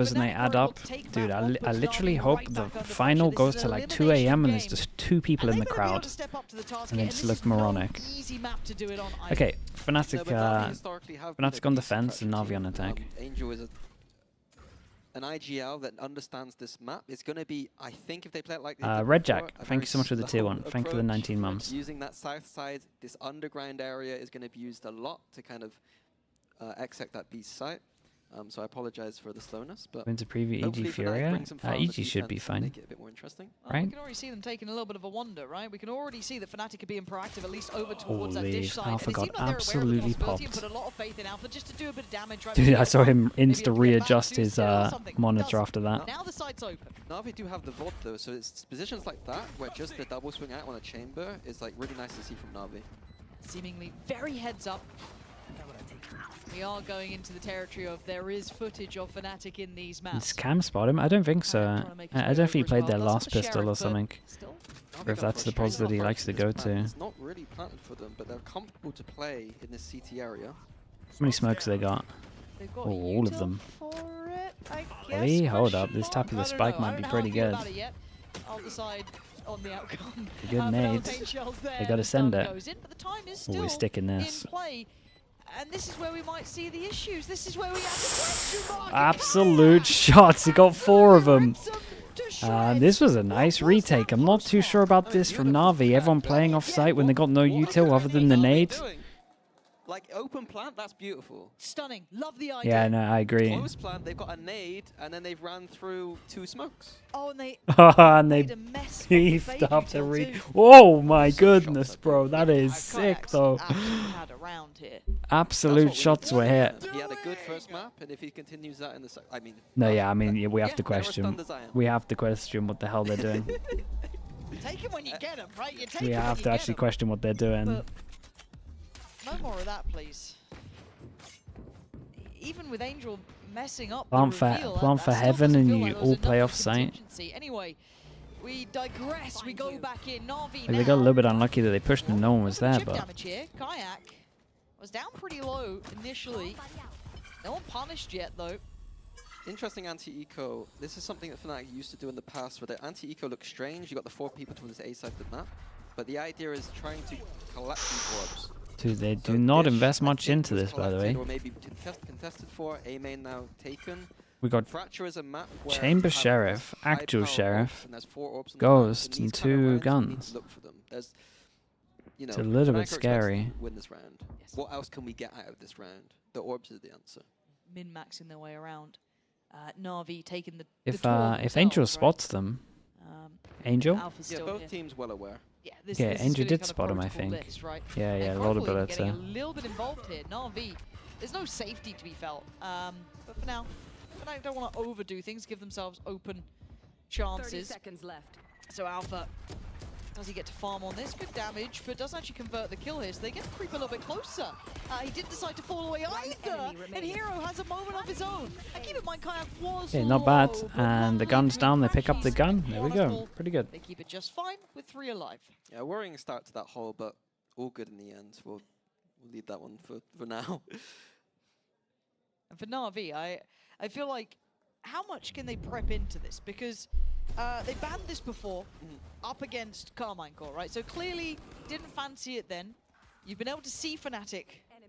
and they add up. Dude, I literally hope the final goes to like 2 AM and there's just 2 people in the crowd. And they just look moronic. Okay, Fnatic, Fnatic on defense and Navi on attack. Angel is an IGL that understands this map. It's going to be, I think, if they play it like they did Red before, Jack, thank you so much for the tier 1. Thank you for the 19 months. Using that south side, this underground area is going to be used a lot to kind of exec that beast site. So I apologize for the slowness, but Into preview EG Furia. EG should be fine. Make it a bit more interesting. Right? We can already see them taking a little bit of a wander, right? We can already see that Fnatic are being proactive, at least over towards that dish side. Alpha got absolutely popped. Put a lot of faith in Alpha just to do a bit of damage. Right? Dude, I saw him readjust his monitor after that. Now the site's open. Navi do have the VOD though, so it's positions like that where just the double swing out on a chamber is like really nice to see from Navi. Seemingly very heads up. We are going into the territory of there is footage of Fnatic in these maps. Did Cam spot him? I don't think so. I don't know if he played their last pistol or something. Or if that's the pulse that he likes to go to. It's not really planted for them, but they're comfortable to play in this CT area. How many smokes they got? Oh, all of them. Really? Hold up, this tap of the spike might be pretty good. I'll decide on the outcome. Good nades. They gotta send it. We're sticking this. And this is where we might see the issues. This is where we have the question mark. Absolute shots. He got 4 of them. This was a nice retake. I'm not too sure about this from Navi. Everyone playing off site when they got no util other than the nade. Like open plant, that's beautiful. Stunning. Love the idea. Yeah, no, I agree. Close plant, they've got a nade, and then they've ran through 2 smokes. Oh, and they and they beefed up the read. Oh my goodness, bro, that is sick though. Absolute shots were hit. He had a good first map, and if he continues that in the, we have to question. We have to question what the hell they're doing. Take him when you get him, right? You take we have to actually question what they're doing. But no more of that, please. Even with Angel messing up Plant for heaven and you all play off site. Anyway, we digress. We go back in. Navi They got a little bit unlucky that they pushed and no one was there, but damage here. Kayak was down pretty low initially. No one punished yet though. Interesting anti-eco. This is something that Fnatic used to do in the past, where the anti-eco looks strange. You got the 4 people towards the A side of the map, but the idea is trying to collect these orbs. Dude, they do not invest much into this, by the way. Or maybe contested for, A main now taken. We got Fracture is a map where Chamber Sheriff, Actual Sheriff, Ghost, and 2 guns. Look for them. There's, you know, it's a little bit scary. Win this round. Yes. What else can we get out of this round? The orbs is the answer. Min-maxing their way around. Navi taking the if Angel spots them, Angel? Yeah, both teams well aware. Yeah, Angel did spot him, I think. List, right? Yeah, a lot of bullets there. A little bit involved here. Navi, there's no safety to be felt. But for now, I don't want to overdo things. Give themselves open chances. 30 seconds left. So Alpha, does he get to farm on this? Good damage, but doesn't actually convert the kill here. So they get to creep a little bit closer. He didn't decide to fall away either. And Hero has a moment of his own. And keep in mind, Kayak was not bad. And the gun's down. They pick up the gun. There we go. Pretty good. They keep it just fine with 3 alive. Yeah, worrying start to that hole, but all good in the end. We'll leave that one for now. And for Navi, I feel like, how much can they prep into this? Because they banned this before, up against Carmine Core, right? So clearly didn't fancy it then. You've been able to see Fnatic,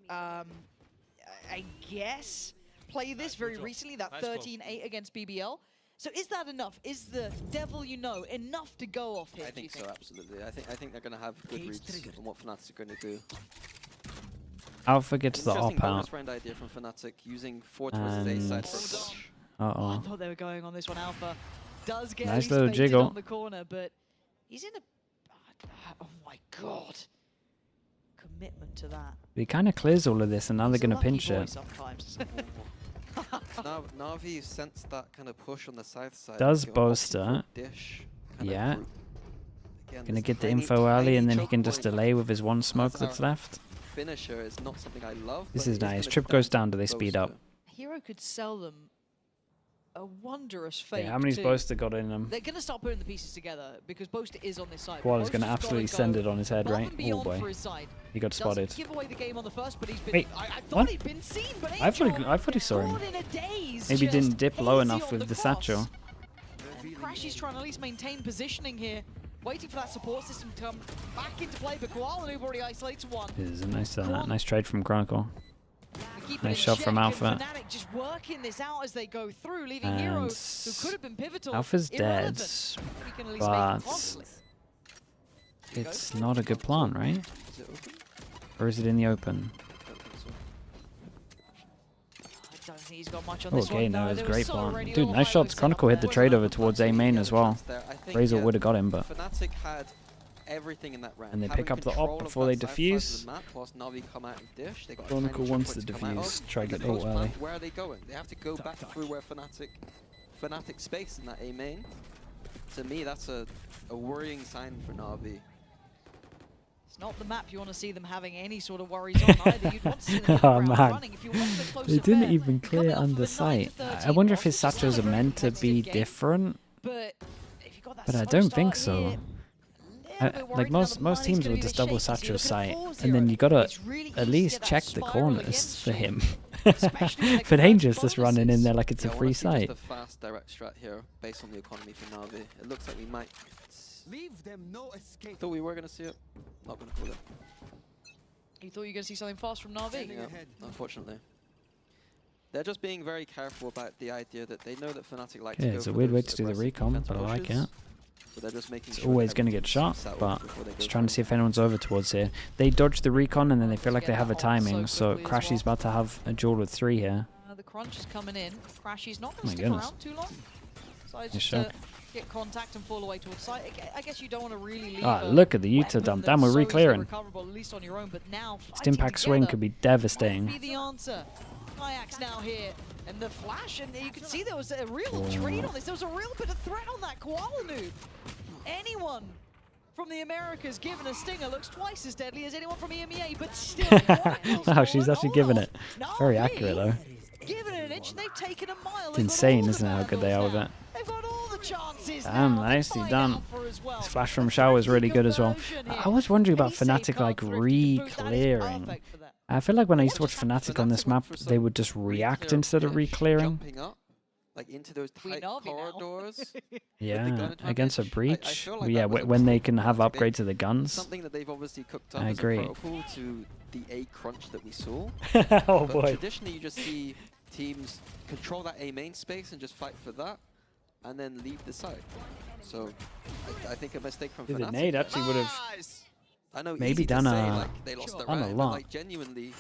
I guess, play this very recently, that 13-8 against BBL. So is that enough? Is the devil you know enough to go off here? I think so, absolutely. I think they're going to have good reads on what Fnatic are going to do. Alpha gets the op out. Round idea from Fnatic, using 4 towards his A side for a push. I thought they were going on this one. Alpha does get nice little jiggle on the corner, but he's in a... Oh my god. Commitment to that. He kind of clears all of this, and now they're going to pinch it. Sometimes. Navi sensed that kind of push on the south side. Does Boaster. Yeah. Gonna get the info early, and then he can just delay with his 1 smoke that's left. Finisher is not something I love. This is nice. Trip goes down. Do they speed up? Hero could sell them a wondrous fate. Yeah, how many's too. Boaster got in him? They're going to start putting the pieces together because Boaster is on this side. Koala's going to absolutely send it on his head, right? Oh boy. For his side. He got spotted. Doesn't give away the game on the first, but he's been. Wait, I thought what? he'd been seen, but I thought he saw him. Maybe he didn't dip low enough with the satchel. And Crashy's trying to at least maintain positioning here, waiting for that support system to come back into play. But Koala Noob already isolates one. This is a nice trade from Chronicle. Nice shot from check, Alpha. Fnatic just working this out as they go through, leaving Hero, who could have been pivotal. Alpha's dead, We can at least but make it constantly. it's not a good plan, right? Is it open? Or is it in the open? I don't think so. I don't think he's got much on this Okay, one. no, No, it's there great was so plan. already Dude, little nice high shots. lows Chronicle hit the there. trade over towards A main as well. I think, Razor yeah, would have got him, but Fnatic had everything in that round. And they Having pick up the op control of before that they side defuse. of the map whilst Navi come out and dish. They got a Chronicle tiny wants choke to point come out defuse, of. try And get the ult post plant, early. where are they going? They have to go back through where Fnatic space in that A main. To me, that's a worrying sign for Navi. It's not the map you want to see them having any sort of worries on either. You'd want to see them hit the Oh, ground man. running. If you want the closer they didn't pair, even coming clear off of under a 9 sight. to 13 I wonder if loss, his which is still satchels a are very meant to be competitive game. different, But if you got that but I slow don't think start here, so. a little bit Like worried now most that most Mani's teams gonna will be a just bit double shaky, so satchel you're looking sight, at and then 4-0. you gotta It's really easy at to least get that check the spiral corners against for you. him. Especially like For bonus Danger's just running in bonuses. there like it's a Yeah, I free wanna see sight. just a fast direct strat here based on the economy for Navi. It looks like we might. Leave them no escape. Thought we were gonna see it. Not gonna call it. You thought you were going to see something fast from Navi? Yeah, unfortunately. They're just being very careful about the idea that they know that Fnatic like to Yeah, go it's a for weird way those to do the aggressive recon, defense but I like pushes. it. So they're just making It's sure always that going to get everything's shot, settled but before they go just trying to for see it. if anyone's over towards here. They dodge the recon and then they feel like they Get have a that ult so timing, so quickly as Crashy's well. about to have a duel with 3 here. The crunch is coming in. Crashy's not Oh going my to stick goodness. around too long. So I Nice just shot. get contact and fall away towards site. I guess you don't want to really leave. Ah, a look at the Utah weapon dump. that's Damn, we're so easily re-clearing. recoverable, at least on your own, but now This impact swing could be Might be devastating. the answer. Kayaks now here, and the flash, and you can see there was a real trade on this. There was a real bit of threat on that Koala Noob. Anyone from the Americas given a stinger looks twice as deadly as anyone from EMEA, but still. Wow, she's actually giving it. Very accurate though. Given it an inch, they've taken a mile. It's insane, isn't it, how good they are with it? They've got all the chances. Damn, now. nicely Find done. Alpha as well. Splash from Shower is really good as well. Conversion here. I was wondering about Pretty safe Fnatic like card thrifty to boot. That is re-clearing. perfect for them. I feel like when I used to watch Fnatic Fnatic on this went map, for they some would just react re-clear instead of push, re-clearing. Jumping up, like into those We tight Navi now. corridors. Yeah, gun against a advantage. I breach. feel like Yeah, that was a when they cool can have tactic. upgrade to the guns. Something that they've obviously cooked up I as agree. a protocol to the A crunch that we saw. Oh But boy. traditionally, you just see teams control that A main space and just fight for that, and then leave the site. So I think a mistake from Dude, the Fnatic. nade actually would have I know maybe easy to done say, a- like, they lost the done a round, lot. but like genuinely,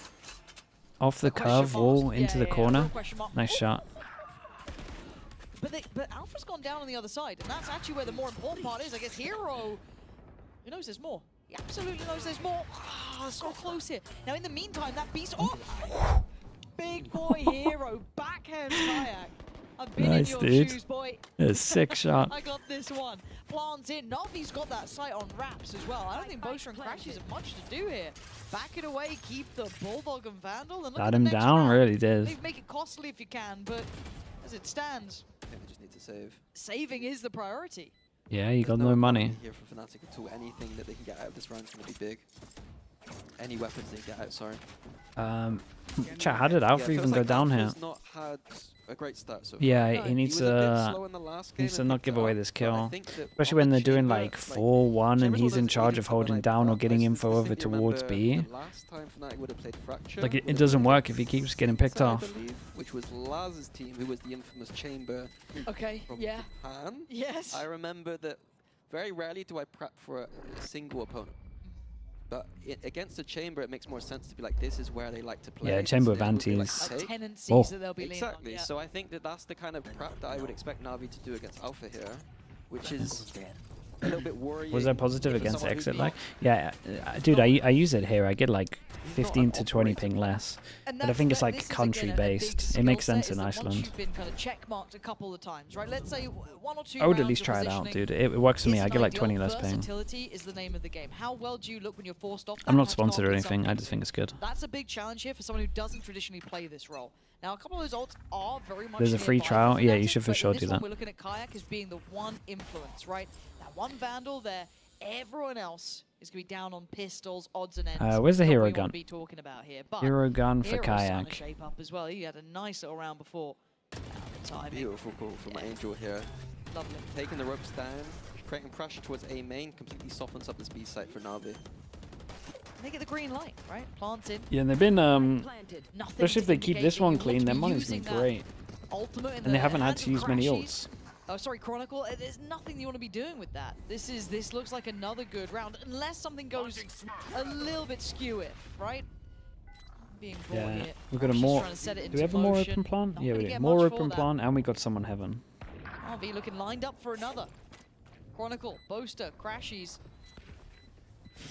off the Question curve marks. wall Yeah, into the yeah, corner. real question mark. Nice Oh, shot. But Alpha's gone down on the other side, and that's actually where the more important part is. I guess Hero, he knows there's more. He absolutely knows there's more. Ah, so close here. Now, in the meantime, that beast. Oh! Big boy Hero, backhands Kayak. I've been Nice, in your dude. shoes, boy. A sick shot. I got this one. Plants in. Navi's got that sight on wraps as well. I don't think Boaster and Crashies have much to do here. Back it away, keep the Bulldog and Vandal, and look Got at the him next down, round. really did. Maybe make it costly if you can, but as it stands, I think they just need to save. saving is the priority. Yeah, you got There's no economy money. here from Fnatic at all. Anything that they can get out of this round is going to be big. Any weapons they get out, sorry. Chat, how did Yeah, Alpha it even feels go like down here? Alpha's not had a great start so far. Yeah, No, he he needs was a bit to slow in the last game needs to and not picked give it away up, this but I kill. think that Especially on when the they're doing chamber, like 4-1 and Chamber's he's one in of those charge easy of for when holding I down or put getting up. I info over distinctly towards remember B. the last time Fnatic would have played Fracture, Like would it have doesn't been work if he keeps getting picked I off. believe, which was Laz's team, who was the infamous Chamber Okay, from yeah. Japan. Yes. I remember that very rarely do I prep for a single opponent. But against the Chamber, it makes more sense to be like, this is where they like to play. Yeah, this Chamber is of where they like Antis. to Like take. tendencies Oh. that they'll be leaning on. Exactly. Yeah. So I think that that's the kind of prep that I would expect Navi to do against Alpha here, which is a little bit worrying. Was that positive for against someone who's exit not- lag? Yeah, dude, I use it here. I get like 15 to 20 ping less. And But I that's think it's the- like this is, country again, a big based. It skill makes set, sense is in that once Iceland. you've been kind of check marked a couple of times, right? Let's say 1 or 2 I would at rounds least of try it out, positioning dude. It works for me. I isn't get like ideal. 20 less ping. Versatility is the name of the game. How well do you look when you're forced off? I'm that not and have to sponsored or market anything. I something? just think it's good. That's a big challenge here for someone who doesn't traditionally play this role. Now, a couple of those ults are very much There's a free nearby trial. for Yeah, you Fnatic, should for but sure in this do one, that. we're looking at Kayak as being the one influence, right? That one Vandal there, everyone else is going to be down on pistols, odds and ends. Where's the Not hero what we gun? want to be talking about here, but Hero gun for Hero's starting Kayak. to shape up as well. He had a nice little round before. The timing. Beautiful call from Angel here. Lovely. Taking the ropes down, creating pressure towards A main, completely softens up this B site for Navi. They get the green light, right? Plants in. Yeah, and they've been Nothing especially if to they keep indicate this that one you want clean, to their be money's been using that great. Ultimate in And they the haven't had hands to of use many Crashies. ults. Oh, sorry, Chronicle. There's nothing you want to be doing with that. This looks like another good round, unless something goes a little bit skew-if, right? Being brought Yeah, here. we've got a Crashies more. trying to set it Do into we have a more motion. open plant? Not Yeah, we gonna do. get More much for open that. plant, and we got someone heaven. RV looking lined up for another. Chronicle, Boaster, Crashies.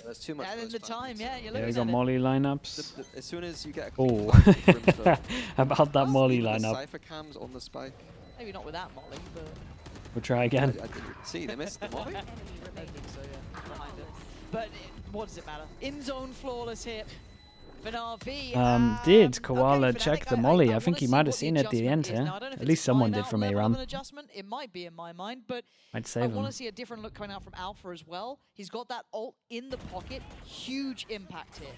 There's too much. And in the time, yeah, you're Yeah, looking we got at it. Molly lineups. As soon as you get a Oh, Brimstone, how about that Molly even the lineup? Cypher cams on the spike. Maybe not with that Molly, but We'll try I again. didn't see, they missed the Molly. I think so, yeah. Behind it. But what does it matter? In zone flawless hit. Fnavi. Did Koala okay, check Fnatic, the Molly? I wanna think he see might have what seen it at the end adjustment is. here. Now, I don't know if At it's least a someone did timeout from level of ARAM. an adjustment. It might be in my mind, but I'd I save want him. to see a different look coming out from Alpha as well. He's got that ult in the pocket. Huge impact here.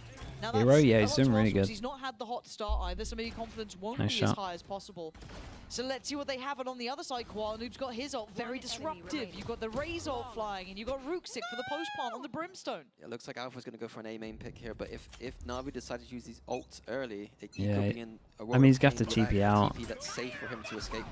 Now that's Hero, yeah, a he's lot doing to really ask because good. He's not had the hot start either, so maybe confidence won't Nice be as shot. high as possible. So let's see what they have. And on the other side, Koala Noob's got his ult. Very disruptive. You've got the Raze ult flying, and you've got Rooksik for the post plant on the Brimstone. It looks like Alpha's going to go for an A main pick here, but if Navi decided to use these ults early, it Yeah, could be in a I mean, he's got to to TP out. TP that's safe for him to escape.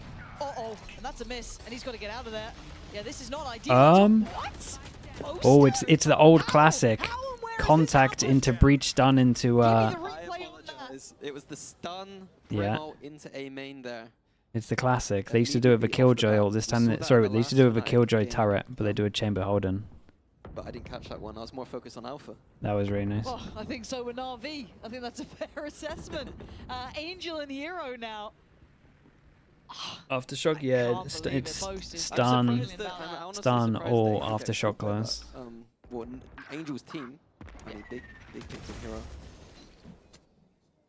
Uh-oh, and that's a miss, and he's got to get out of there. Yeah, this is not ideal. What? Post Oh, it's the old How? classic. How and where is this Contact happening? into breach stun into Give me the I replay on that. apologize. It was the stun Yeah. Brimo into A main there. It's the classic. They used to do it with a Killjoy ult this time. Sorry, they used to do it with a Killjoy turret, but they do a Chamber Holden. But I didn't catch that one. I was more focused on Alpha. That was really nice. Oh, I think so with Navi. I think that's a fair assessment. Angel and Hero now. Aftershock, yeah, can't believe it's it. Boast is stun, surprised that- I'm honestly stun, surprised or they didn't get aftershock caught by that. close. Well, Angel's team. I mean, big picks of Hero.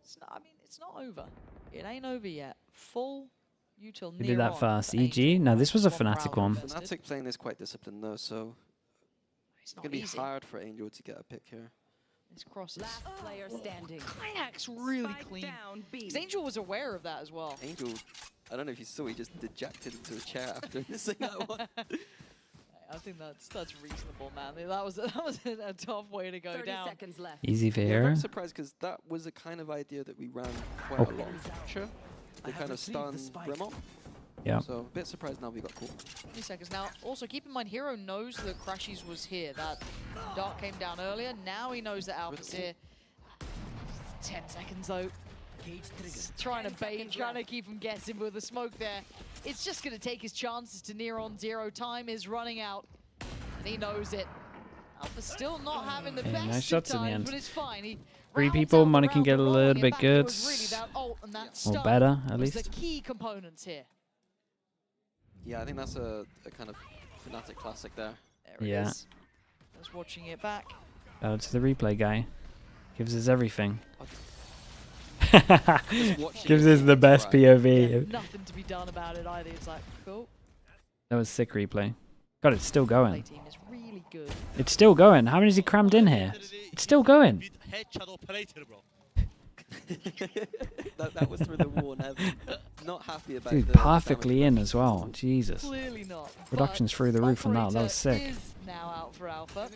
It's not, I mean, it's not over. It ain't over yet. Full util Who did that first? EG? No, this was a Fnatic one. Fnatic playing this quite disciplined though, so It's it's not going to be easy. hard for Angel to get a pick here. This crosses. Last player standing. Kayak's really Spike clean. down B. Because Angel was aware of that as well. Angel, I don't know if you saw, he just dejected into a chair after missing that one. I think that's reasonable, man. That was a tough way to go 30 down. seconds left. Easy for Yeah, Hero. very surprised because that was a kind of idea that we ran quite Oh. a lot of pressure. They kind of stun Brimo. Yeah. So a bit surprised now we got caught. 20 seconds. Now, also keep in mind, Hero knows that Crashies was here. That dart came down earlier. Now he knows that Alpha's here. 10 seconds though. Trying to bait, trying to keep him guessing with the smoke there. It's just going to take his chances to near on zero. Time is running out, and he knows it. Alpha's still not having the Yeah, best nice of shots in the times, end. but it's fine. He Three rounds people, out the money can round, get a but rolling little it bit back good. was really that ult and that Or stun better, at was least. the key components here. Yeah, I think that's a kind of Fnatic classic there. There it Yeah. is. Just watching it back. It's the replay guy. Gives us everything. watching Gives it us the is best right. POV. Nothing to be done about it either. It's like, cool. That was sick replay. God, it's still Play going. team is really good. It's still going. How many has he crammed in here? It's still going. Headshot operator, bro. that was through the wall, Nev. Not happy about Dude, the perfectly damage. in as well. Jesus. Clearly not. Production's but through the roof on that. That was Operator sick. is now out for Alpha.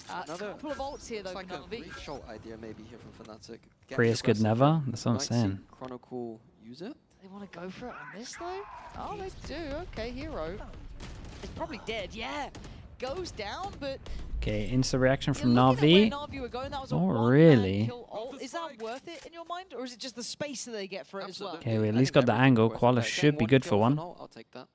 Another- Couple of ults here though It's like for a Navi. re-shot idea maybe here from Fnatic. Get Prius could aggressive. never. That's what I'm Might see saying. Chronicle use it. They want to go for it on this though? Oh, they do. Okay, Hero. It's probably dead. Yeah. Goes down, but Okay, instant reaction you're from looking at Navi. where Navi were going. That was a Not one-man really. kill ult. Is that worth it in your mind, or is it just the space that they get for it as well? Okay, we at I least think got the everything's angle. worth it. Koala Getting should be one good kill for one. an ult, I'll take that.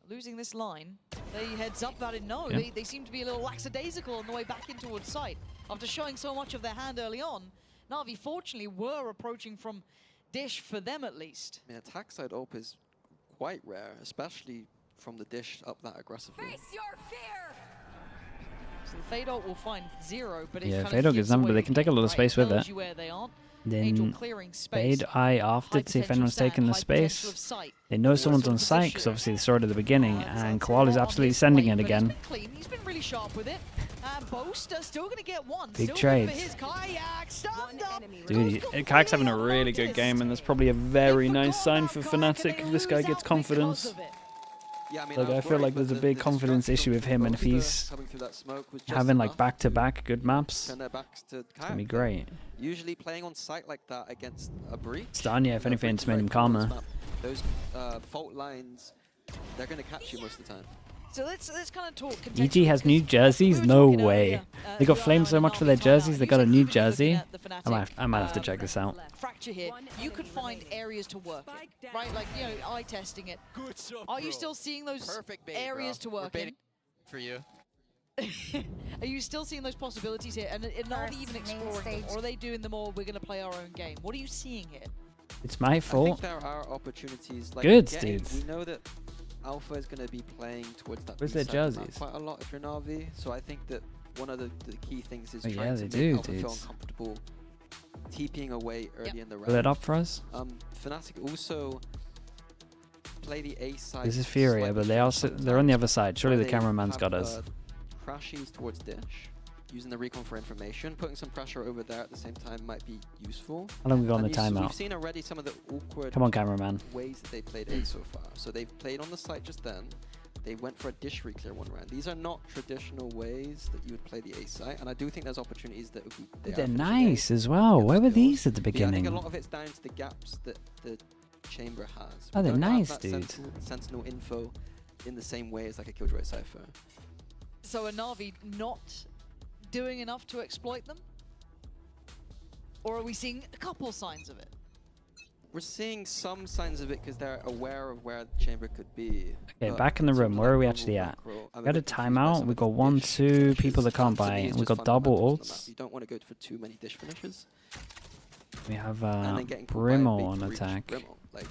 Losing this line, they heads up that in no. Yeah. They seem to be a little lackadaisical on the way back in towards site. After showing so much of their hand early on, Navi fortunately were approaching from Dish for them at least. I mean, attack side op is quite rare, especially from the Dish up that aggressively. Face your fear. So the Fade ult will find zero, but it Yeah, kind Fade of ult gives gets number, away they the can take a game, lot of right? space with Tells it. you where they are. Angel Then clearing space. Bade eye after to see if anyone's taking the space. They know someone's on site because obviously they saw it at the beginning, and Koala's absolutely sending it again. He's been clean. He's been really sharp with it. Boaster still going to get one. Big still trades. For his kayak. Stunned up. Dude, Kayak's having a really good game, and that's probably a very nice sign for Fnatic if this guy gets confidence. Yeah, I mean, Like, I feel like there's a big confidence issue with him, and if he's having like back-to-back good maps, it's gonna be great. Usually playing on site like that against a breach. Stanya, if anything, it's made him calmer. Those fault lines, they're gonna catch you most of the time. So let's kind of talk. EG has new jerseys? No way. They got flamed so much for their jerseys, they got a new jersey. I might have to check this out. Fracture here. You could find areas to work in, right? Like, you know, eye testing it. Are you still seeing those areas to work in? For you. Are you still seeing those possibilities here? And not even exploring them? Or are they doing them all, we're going to play our own game? What are you seeing here? It's my fault. I think there are opportunities. Like Good, dudes. We know that Alpha is going to be playing towards that. Where's their jerseys? Quite a lot if you're Navi. So I think that one of the key things is Oh, trying yeah, to they make do, Alpha feel dudes. uncomfortable, TPing away early in the round. Fill it up for us. Fnatic also play the A side. This is Furia, but they're on the other side. Surely the cameraman's got us. Crashes towards Dish, using the recon for information, putting some pressure over there at the same time might be useful. How long have we got on the We've timeout? seen already some of the awkward Come on, cameraman. ways that they played A so far. So they've played on the site just then. They went for a Dish reclear one round. These are not traditional ways that you would play the A site, and I do think there's opportunities that would be. They're nice as well. Where were these at the But yeah, I think beginning? a lot of it's down to the gaps that the chamber has. Oh, We they're don't have nice, that dude. Sentinel info in the same way as like a Killjoy Cypher. So are Navi not doing enough to exploit them? Or are we seeing a couple signs of it? We're seeing some signs of it because they're aware of where the chamber could be. Okay, but back in the room. some Where are we like actually normal at? macro, I'm We had a bit confused by timeout. some We of got the 1, dish 2 finishes. people that can't To me, buy. it's We just got double fundamentals on the map. ults. You don't want to go for too many dish finishes. We have And then getting caught by a Brimmo big on breach attack. Brimmo. Like,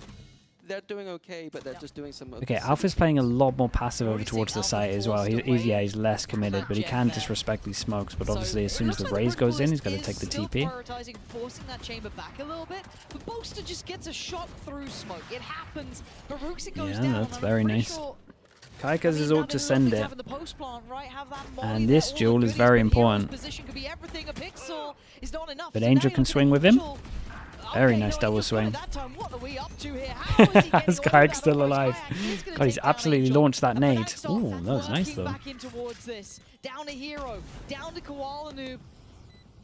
they're doing okay, but they're just doing some. Okay, Alpha's playing a lot more passive over towards the site as well. He's less committed, but he can disrespect these smokes. But obviously, as soon as the raise goes in, he's got to take the TP. Prioritizing forcing that chamber back a little bit, but Boaster just gets a shot through smoke. It happens, but Rooks goes down. Yeah, that's very nice. Kaik has his ult to send it. And And this duel is very important. But Angel can swing with him. Very nice double swing. Is Kaik still alive? God, he's absolutely launched that nade. Ooh, that was nice though. Down to Hero, down to Koala Noob.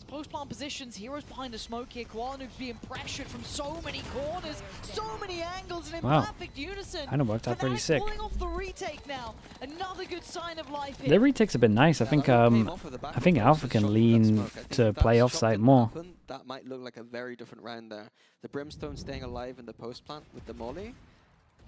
Post plant positions, Hero's behind the smoke here. Koala Noob's being pressured from so many corners, so many angles, and in perfect unison. Kind of worked out pretty sick. Pulling off the retake now. Another good sign of life here. The retake's a bit nice. I think Alpha can lean to play offsite more. That might look like a very different round there. The Brimstone staying alive in the post plant with the molly.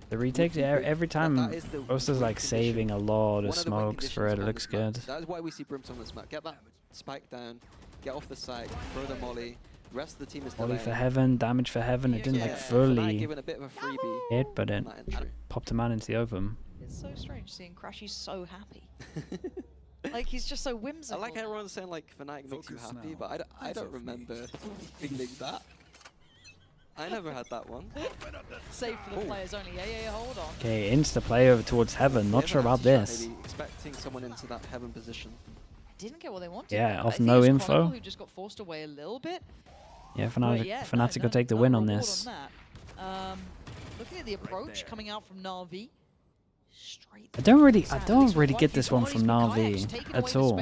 The retakes, every time Boaster's like saving a lot of smokes for it. It looks good. That is why we see Brimstone on this map. Get that spike down, get off the side, throw the molly. The rest of the team is Molly for delaying. heaven, damage for heaven. It didn't like fully Given a bit of a freebie. hit, but it on that entry. popped him out into the open. It's so strange seeing Crashy so happy. Like, he's just so I whimsical. like everyone saying like Fnatic makes you happy, but I don't remember feeling that. I never had that one. Save for the players only. Yeah, hold on. Okay, insta play over towards heaven. Not sure about this. Maybe expecting someone into that heaven position. Didn't get what they wanted. Yeah, I off think no it was info. Chronicle who just got forced away a little bit. Yeah, But yeah, Fnatic will take the win on reward this. that. Looking at the approach coming out from Navi. Straight I don't really At get this one from Navi at all.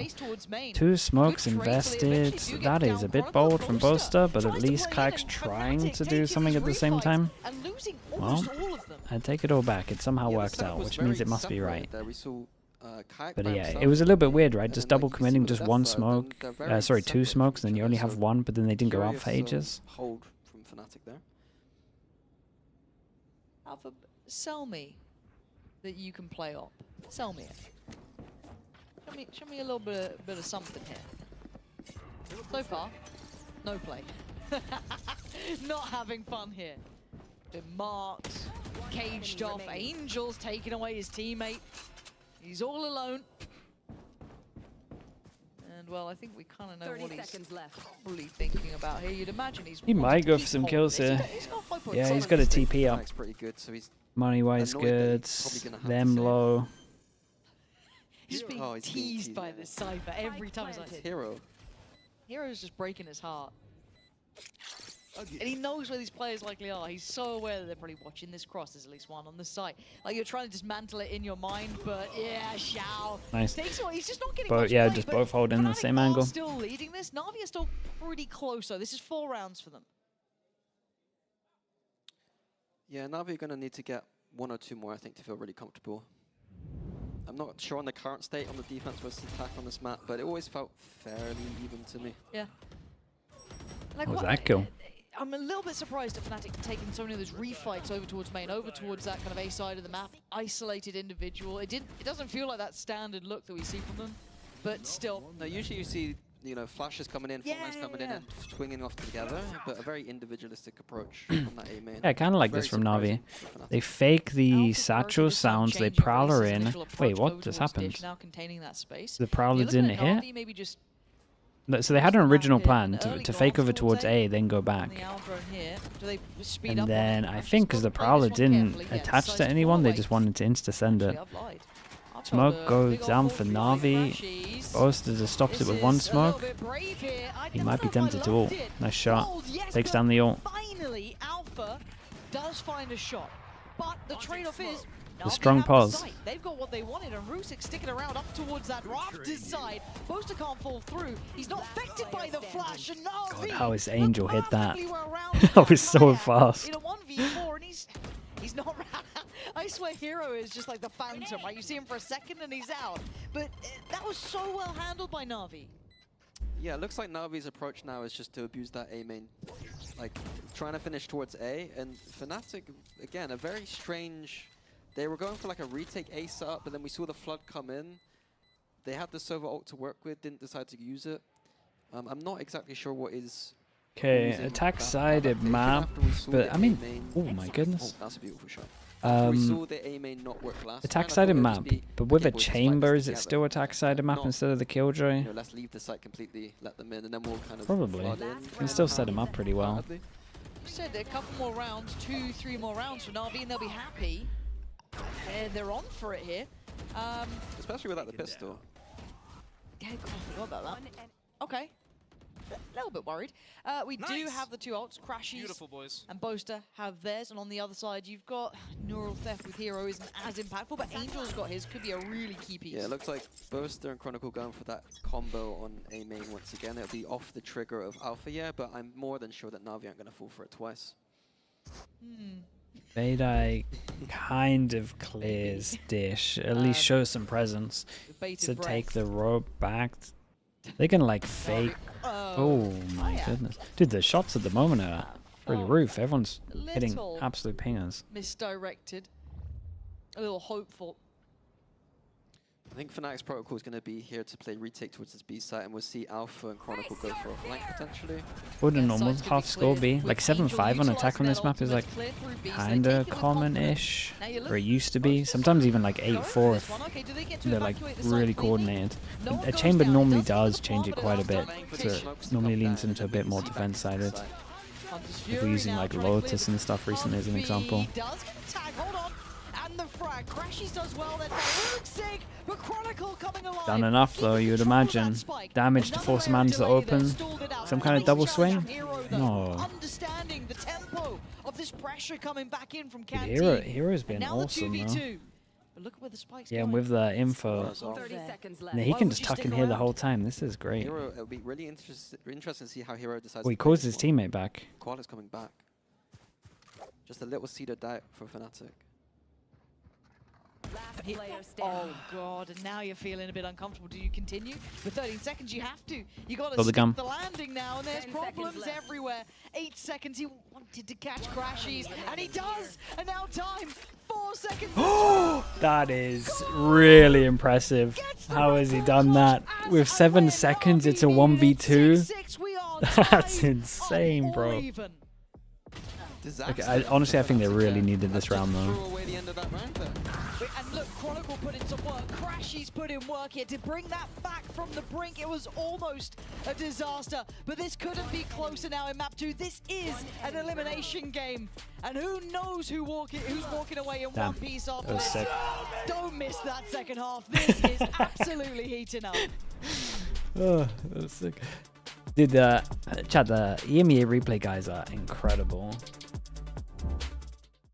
2 smokes invested. That is a bit bold from Boaster, but at least Kaik's trying to do something at the same time. Well, I take it all back. It somehow worked out, which means it must be right. But yeah, it was a little bit weird, right? Just double committing just one smoke. Sorry, 2 smokes, then you only have 1, but then they didn't go out for ages. Hold from Fnatic there. Alpha, sell me that you can play op. Sell me it. Show me a little bit of something here. So far, no play. Not having fun here. Been marked, caged off. Angel's taking away his teammate. He's all alone. And and well, I think we kind of know 30 what he's seconds left. probably thinking about here. You'd imagine he's He wanting might to go keep for some hold of kills this. here. He's got 5 points. Yeah, he's Some got a of these TP up. Fnac's pretty good, so he's Money-wise annoyed that good. he's probably gonna have Them to low. He's being Oh, he's being teased by teased. this Cypher every time he's like, Hero. Hero's just breaking his heart. And he knows where these players likely are. He's so aware that they're probably watching this cross. There's at least one on the site. Like, you're trying to dismantle it in your mind, but yeah, Xiao. Nice. Takes away. He's just not getting But much yeah, play, just but both holding the Fnatic same are angle. still leading this. Navi are still pretty close, though. This is 4 rounds for them. Yeah, Navi are going to need to get 1 or 2 more, I think, to feel really comfortable. I'm not sure on the current state on the defense versus attack on this map, but it always felt fairly even to me. Yeah. Like, What was that kill? I'm a little bit surprised at Fnatic taking so many of those refights over towards main, over towards that kind of A side of the map, isolated individual. It doesn't feel like that standard look that we see from them, but still. No, usually you see, you know, flashes coming in, lines coming in and swinging off together, but a very individualistic approach from that A main. Yeah, kind of like Very this from Navi. surprising for Fnatic. They fake the Alpha satchel versus sounds, they changing prowler Grace's in. initial Wait, approach what over just towards happened? Dish, now containing that space. The prowler You're looking didn't at hit? Navi maybe just So they had an original Map plan in early to fake going over towards towards A, then go back. on the Owl drone here. Do they speed And up on then it? I Actually, think because the Smoke played prowler this one didn't carefully. Yeah, attach to Decisive anyone, they away. just wanted to insta-send it. Actually, I've lied. I've Smoke told a goes big old down full for three Navi. crashes. Boaster just stops it This with one is a little smoke. bit brave here. I He don't might be know if I tempted to loved ult. it. Nice shot. Bold, yes, Takes but down the ult. Finally, Alpha does find a shot. But the trade-off is The strong Navi have pause. the site. They've got what they wanted, and Rusik sticking around up towards that Rafters side. Boaster can't fall through. He's not affected by the flash, and Navi God, how his look Angel hit that. perfectly well rounded That was so Naya fast. In a 1v4, and he's not. I swear, Hero is just like the phantom, right? You see him for a second, and he's out. But that was so well handled by Navi. Yeah, it looks like Navi's approach now is just to abuse that A main. Like, trying to finish towards A, and Fnatic, again, a very strange... They were going for like a retake A setup, but then we saw the flood come in. They had the Sova ult to work with, didn't decide to use it. I'm not exactly sure what is... Okay, using attack-sided that map, after we saw but the I mean, A-main- oh my goodness. Oh, that's a beautiful shot. After we saw Um, the A main not work last attack-sided time, I thought it map, would just be, but with okay, a boys, let's fight chamber, this is it together. still attack-sided map Not, instead of the you killjoy? know, let's leave the site completely, let them in, and then we'll kind of Probably. flood in. You can still set him up pretty well. Badly. You said a couple more rounds, 2-3 more rounds for Navi, and they'll be happy. They're on for it here. Especially without the pistol. Yeah, God, I forgot about that. Okay. A little bit worried. We do have the 2 ults, Crashes Beautiful, boys. and Boaster have theirs, and on the other side you've got Neural Theft with Hero isn't as impactful, but Angel's got his, could be a really key piece. Yeah, it looks like Boaster and Chronicle going for that combo on A main once again. It'll be off the trigger of Alpha, yeah, but I'm more than sure that Navi aren't going to fall for it twice. Vadai kind of clears Dish, at least shows some presence. Bated To breath. take the rope back. They can like fake. Oh my yeah. goodness. Dude, the shots at the moment are through the Oh. roof. Everyone's A hitting little absolute pingers. misdirected. A little hopeful. I think Fnatic's protocol is going to be here to play retake towards this B site, and we'll see Alpha and Chronicle go for a flank potentially. What would a Yeah, normal site's gonna half be score cleared be? with Like Angel 7-5 on attack on utilising this their map is like ultimates, clear through B, so they kinda take it with common-ish. confidence. Now you look- Or it used to be. Sometimes even like 8-4 if Okay, do they get to they're like evacuate the site really cleanly? coordinated. No one A goes chamber down. It normally doesn't does look change it well, quite a but bit. it's Playing for So the it smokes to normally come leans down, into a and bit then more we see back into the defense-sided. site. Hunter's If Fury we're using now like trying to clear Lotus the and stuff recently as an example. He does get the tag, hold on. And the frag. Crashes does well then. Sig, but Chronicle coming alive. Done enough though, you would imagine. Damage to force a man to open. Some kind of double swing? No. Understanding the tempo of this pressure coming back in from Dude, Canteen. Hero's been Now awesome the though. 2v2. But look at where the spike's Yeah, and going. with the info, Well, so 30 seconds left. and he Why can would just you tuck stick in here the around? whole time. This is great. Hero, it'll be really interesting to see how Hero decides Well, he to play calls this his one. teammate back. Quad is coming back. Just a little seed of doubt for Fnatic. Last He- player Oh standing. god, and now you're feeling a bit uncomfortable. Do you continue? For 13 seconds you have to. You gotta Got the stick gun. the landing now, and there's 10 seconds problems left. everywhere. 8 seconds, he wanted to catch Crashies, and he does! And now time, 4 seconds. That is really impressive. How has he done that? With 7 seconds, it's a 1v2. 6-6, we are That's tied insane, up or bro. even. Disaster Honestly, I think they for really Fnatic needed there. this round Just though. threw away the end of that round there. And look, Chronicle put in some work, Crashy's put in work here to bring that back from the brink. It was almost a disaster, but this couldn't be closer now in map 2. This is an elimination game, and who knows who's walking away in one piece after this. Sick. Don't miss that second half. This is absolutely heating up. Oh, that was sick. Dude, Chad, the EMEA replay guys are incredible.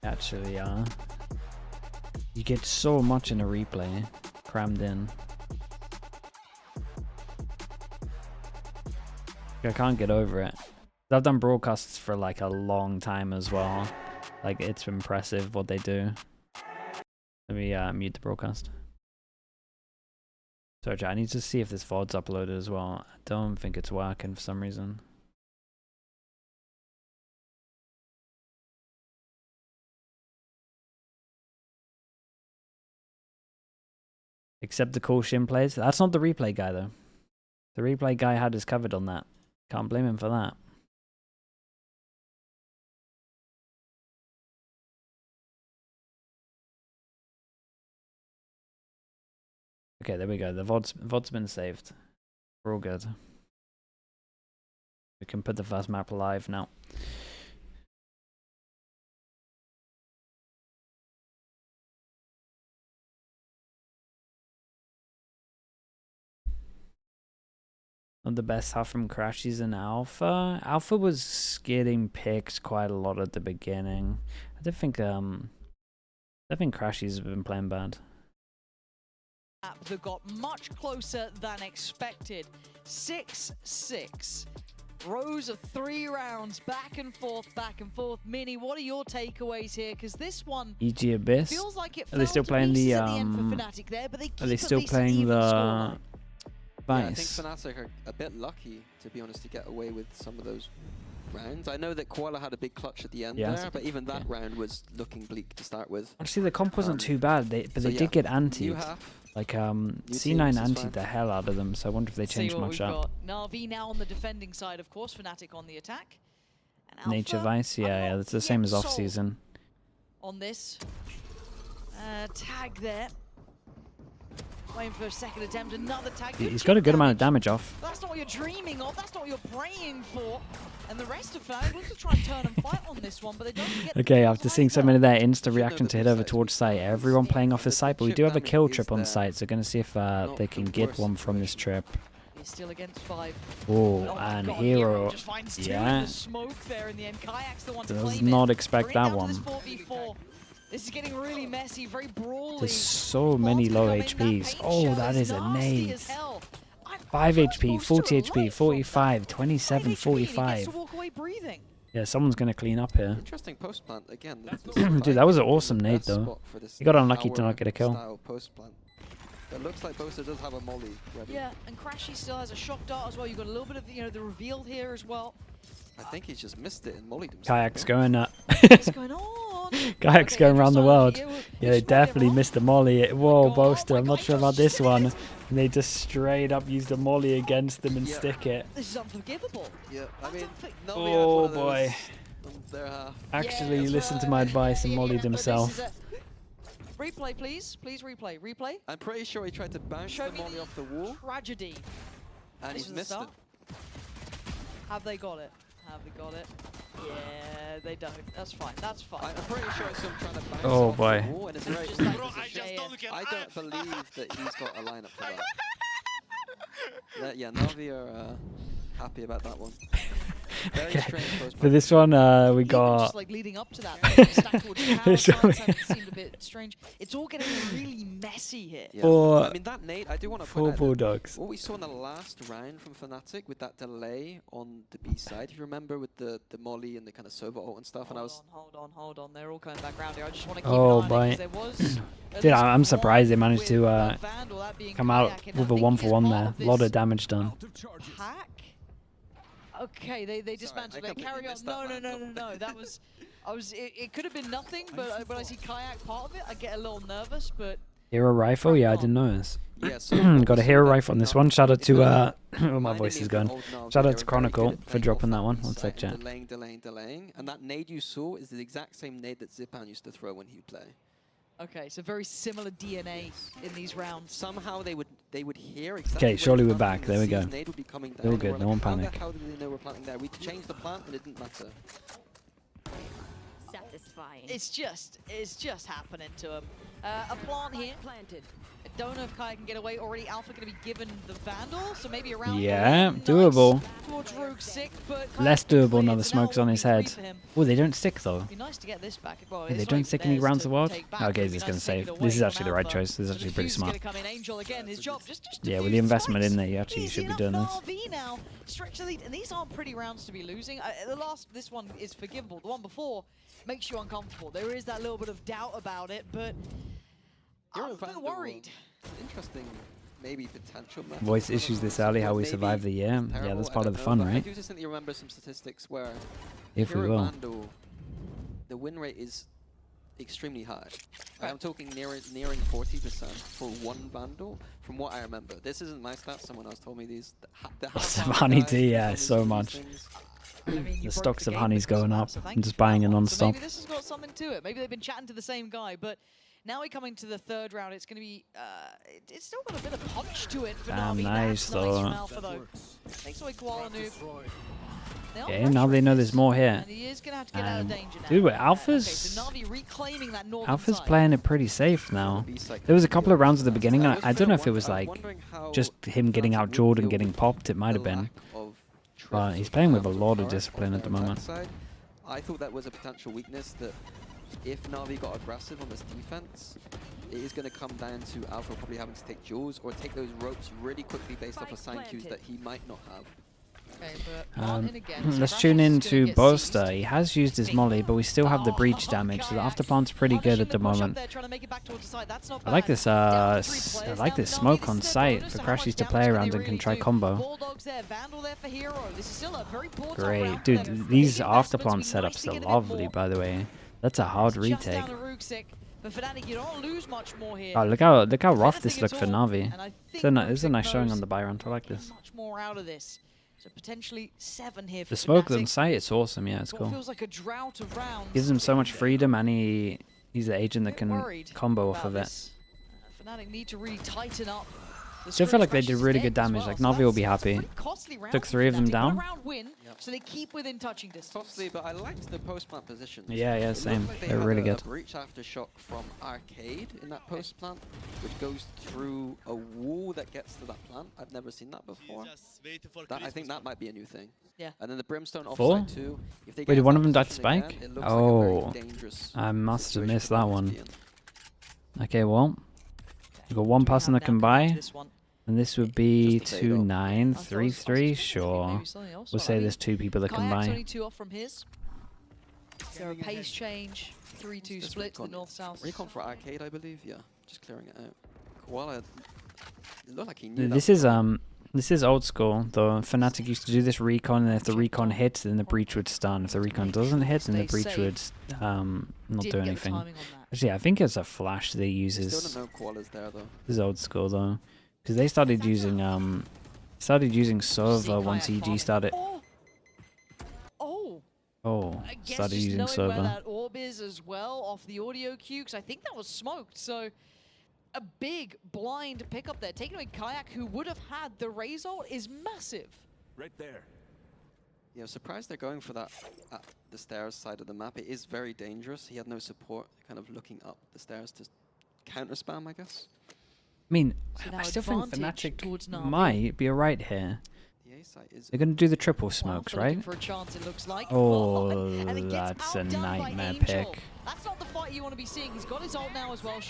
Actually, you get so much in a replay crammed in. I can't get over it. I've done broadcasts for like a long time as well. Like, it's impressive what they do. Let me mute the broadcast. Sorry, I need to see if this VOD's uploaded as well. I don't think it's working for some reason. Except the cool Shin plays. That's not the replay guy though. The replay guy had us covered on that. Can't blame him for that. Okay, there we go. The VOD's been saved. We're all good. We can put the first map live now. Not the best half from Crashies in Alpha. Alpha was getting picked quite a lot at the beginning. I don't think Crashies have been playing bad. That got much closer than expected. 6-6. Rows of 3 rounds, back and forth, back and forth. Mini, what are your takeaways here? Because this one EG Abyss. feels like it Are they still playing the Fnatic there, but they keep are they still at least playing an the even Yeah, I think Vice? Fnatic are a bit lucky, to be honest, to get away with some of those rounds. I know that Koala had a big clutch at the end there, but even that round was looking bleak to start with. Actually, the comp wasn't too bad, but they did get antied. Like, C9 antied the hell out of them, so I wonder if they changed much up. Navi now on the defending side, of course. Fnatic on the attack. And Alpha, Nature Vice, yeah, it's the same as off-season. On this tag there. Waiting for a second attempt, another tag. He's got a good amount of damage off. That's not what you're dreaming of, that's not what you're praying for. And the rest of Fnatic looks to try and turn and fight on this one, but they don't get. Okay, after seeing so many there, insta reaction to head over towards site. Everyone playing off his site, but we do have a kill trip on site, so going to see if they can get one from this trip. He's still against 5. Oh, and Hero, just finds 2 in yeah, the smoke there in the end. Kayak's the one to does claim not it. expect Bring it that down one. to this 4v4. This is getting really messy, very brawly. There's so many low HPs. Oh, that is a nade. 5 HP, 40 HP, 45, 27, 45. Yeah, someone's going to clean up here. Interesting post plant again. Dude, that was an awesome nade though. He got unlucky to not get a kill. It looks like Bosa does have a molly ready. Yeah, and Crashy still has a shock dart as well. You've got a little bit of the reveal here as well. I think he's just missed it and mollied himself. Kayak's going up. What's going on? Kayak's going around the world. Yeah, they definitely missed the molly. Whoa, Boaster, I'm not sure about this one. And they just straight up used the molly against them and stick it. This is unforgivable. Yeah, I mean, oh boy. Actually listened to my advice and mollied himself. Replay, please. Please replay. Replay. I'm pretty sure he tried to bounce the molly off the wall. Tragedy. And he's missed it. Have they got it? Have they got it? Yeah, they don't. That's fine. That's fine. I'm pretty sure it's him trying to bounce off the wall, and it's very just like I don't believe that he's got a lineup for that. Yeah, Navi are happy about that one. Very strange post. For this one, we got. Just like leading up to that, seemed a bit strange. It's all getting really messy here. Yeah. I mean, that nade, I do want to point out Bulldogs. what we saw in the last round from Fnatic with that delay on the B side. If you remember with the molly and the kind of Sova ult and stuff, Hold on. They're all coming back around here. I just want to keep an eye on boy. it, 'cause there was Dude, I'm surprised they managed to come out with a 1-for-1 there. A lot of damage done. Hack? Okay, they dismantled it. Carry on. No. That was, it could have been nothing, but I see Kayak part of it. I get a little nervous, but. Hero rifle? Yeah, I didn't notice. Yeah, so got a hero rifle on this one. Shout out to oh, my voice is going. Shout out to Chronicle for dropping that one. One sec, chat. Delaying. And that nade you saw is the exact same nade that Zipan used to throw when he'd play. Okay, so very similar DNA in these rounds. Somehow they would hear exactly. Okay, surely we're planting back. There we go. Nade would be coming down. All good. No one How panic. the hell did they know we're planting there? We changed the plant and it didn't matter. Satisfying. It's just happening to him. A plant here. Planted. I don't know if Kai can get away already. Alpha going to be given the Vandal, so maybe around. Yeah, nice doable. Towards Rogue sick, but Kai Less cleared, doable now so the smoke's on it his will be head. free for him. Oh, they don't stick though. It'd be nice to get this back. Well, Hey, they it's don't not stick even any theirs rounds to of world? take back, Okay, but it'd he's be gonna nice to take save. it This is away actually from the right Alpha. choice. This is So actually the pretty Fuse is smart. gonna come in. Angel again. His job just Yeah, with defuse the investment threats. in there, you actually Easy should be enough doing this. Navi now. Stretch the lead, and these aren't pretty rounds to be losing. This one is forgivable. The one before makes you uncomfortable. There is that little bit of doubt about it, but I'm a bit worried. Interesting, maybe potential. Voice issues this early, how we survive the year. Yeah, that's part of the fun, right? I do distinctly remember some statistics where If we Hero will. Vandal, the win rate is extremely high. I'm talking nearing 40% for one Vandal, from what I remember. This isn't my stats. Someone else told me these. The Lots of honey tea, yeah, so much. I mean, you The broke stocks of game honey's with this going map, up. so I'm thank you just for that buying it one. So non-stop. maybe this has got something to it. Maybe they've been chatting to the same guy, but now we're coming to the third round. It's going to be, it's still got a bit of punch to it for Damn, Navi. nice, That's nice from though. Alpha, though. Takes away Koala Noob. Okay, now they know there's more here. And he is going to have to get out of danger now. Dude, Okay, so Navi reclaiming that northern Alpha's side. playing it pretty safe now. There was a couple of rounds at the beginning, and I don't know if it was like just him getting out jawed and getting popped. It might have been. But he's playing with a lot of discipline at the moment. I thought that was a potential weakness, that if Navi got aggressive on this defense, it is going to come down to Alpha probably having to take jewels or take those ropes really quickly based off of sign cues that he might not have. Okay, but on in again. So Let's Rasmus tune is in gonna to get Boaster. seized. He has used his molly, but we still have the breach damage, so the afterplant's pretty good at the moment. I like this I like this smoke on site for Crashies to play around and can try combo. Great. Dude, these afterplant setups are lovely, by the way. That's a hard retake. Oh, look how rough this looked for Navi. It's a nice showing on the buy round. I like this. Much more out of this. So potentially 7 here for The smoke Fnatic. on site, it's awesome. Yeah, it's What cool. feels like a drought of rounds. Gives him so much freedom, and he's the agent that can Worried combo off about of it. this. Fnatic need to really tighten up. The Still feel like they Screech did Crash really is good dead as damage. well, Like so Navi will be that's a happy. pretty costly round Took for 3 of them Fnatic. down. One round win, so they keep within touching distance. Costly, but I liked the post-plant position. Yeah, It same. looked like they They're had really a good. breach aftershock from Arcade in that post-plant, which goes through a wall that gets to that plant. I've never seen that before. I think that might be a new thing. Yeah. And then the Brimstone Four? offside too. If they Wait, get did into one that of them die to position again, spike? it looks like a Oh, very dangerous I must have situation missed for that them to one. be in. Okay, well, we've got one person that can buy, and this would be Just a fade off. 2-9, 3-3. Sure. We'll say there's 2 people that can Kayak's buy. only 2 off from his. There a pace change, 3-2 Just split to the recon. north-south. Recon for Arcade, I believe. Yeah, just clearing it out. Koala, it looked like he knew This is old school. The Fnatic used to do this recon, and if the recon hits, then the breach would stun. If the recon doesn't hit, then the breach would not do Didn't get the anything. timing on that. Actually, I think it's a flash they Still uses. don't know Koala's there though. This is old school though, because they started using server once Kayak EG farming. started. Oh! Oh, I guess started just using knowing where server. that orb is as well off the audio cue, because I think that was smoked. So a big blind pickup there. Taking away Kayak, who would have had the Razor, is massive. Right there. Yeah, surprised they're going for that at the stairs side of the map. It is very dangerous. He had no support, kind of looking up the stairs to counter spam, I guess. I mean, So now I still think advantage towards Fnatic Navi. might be alright here. The A site is. They're gonna do the triple Well, smokes, for looking right? For a chance, it looks like. Oh, And it gets that's a outdone by nightmare Angel. pick. That's not the fight you want to be seeing. He's got his ult now as well.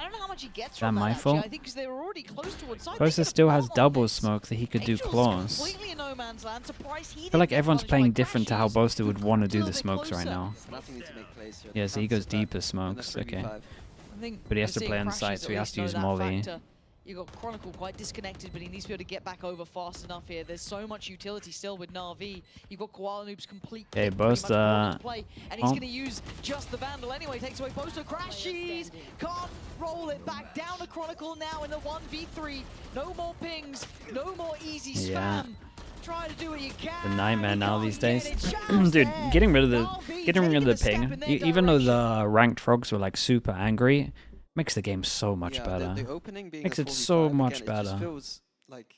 I don't know how much he gets Is from that that, my actually. fault? I think because they were already close towards side. Boaster still has double smoke that he could do Angel's claws. completely in no man's land. Surprised he I feel like didn't get everyone's punished playing by different to how Crashies. Boaster would want to A do little the bit smokes right closer. now. Nothing need to make plays here. Yeah, so he goes deeper smokes. Okay. I think But he has we're to play seeing on site, Crashies so he at has to least use know that Molly. factor. You got Chronicle quite disconnected, but he needs to be able to get back over fast enough here. There's so much utility still with Navi. You've got Koala Noob's complete. Okay, pick pretty much Boaster, all into play, and he's oh. going to use just the Vandal anyway. Takes away Boaster. Crashies can't roll it back down to Chronicle now in the 1v3. No more pings, no more easy spam. Yeah. Try to do what you can. The nightmare You now can't these get days. it. Show's Dude, there. getting rid of the Navi ping, taking a step in their even though direction. the ranked frogs were like super angry, makes the game so much Yeah, better. the opening being Makes a it so 4v5, much again, it just better. feels like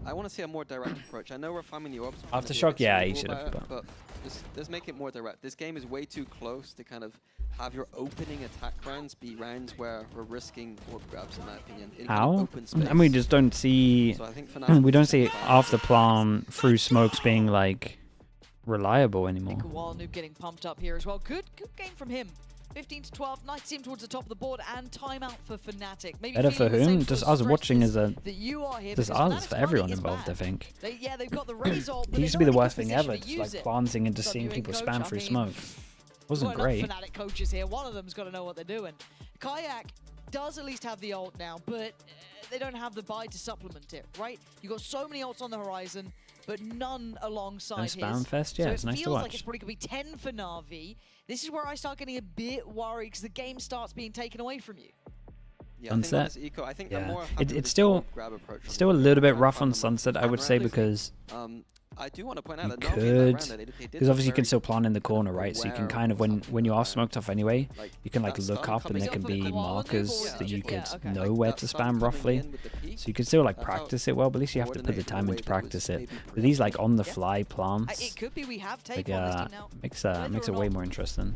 I want to see a more direct approach. I know we're farming the orbs. Aftershock, yeah, you should have. But let's make it more direct. This game is way too close to kind of have your opening attack rounds be rounds where we're risking orb grabs, in my opinion. In kind of How? open space. And we just don't see. So I think We don't see after plan through smokes being like reliable anymore. Noob getting pumped up here as well. Good game from him. 15 to 12, nice team towards the top of the board, and timeout for Fnatic. Maybe Better for feeling the same whom? Just sort of us watching stress as a. that you are here, Just because us Fnatic's for money everyone is involved, bad. I think. Yeah, they've got the result. It used to be the worst thing ever, just like glancing into Stop seeing you in, people coach, spam I through mean, smoke. Wasn't great. Fnatic coaches here. One of them's got to know what they're doing. Kayak does at least have the ult now, but they don't have the buy to supplement it, right? You got so many ults on the horizon, but none alongside his. Spam fest, yeah, so it's nice to it feels like watch. it's probably going to be 10 for Navi. This is where I start getting a bit worried because the game starts being taken away from you. Yeah, Sunset. I think Yeah. I'm more happy It's with the still grab approach. Still a little bit rough on Sunset, I would say, because I do want to point out you that Navi in that round, could, they did because obviously you can very still plan in the corner, right? So you can aware kind of, of what's when you are happening smoked off anyway, Like, you can like that look stun up and there coming can in be for the markers yeah, that you could okay. know where to spam roughly. So you can still like practice it well, but at least you have to put the time in to practice it. But these like on the fly plants, It could be we have like, taken on this team now. makes it or way not, more interesting.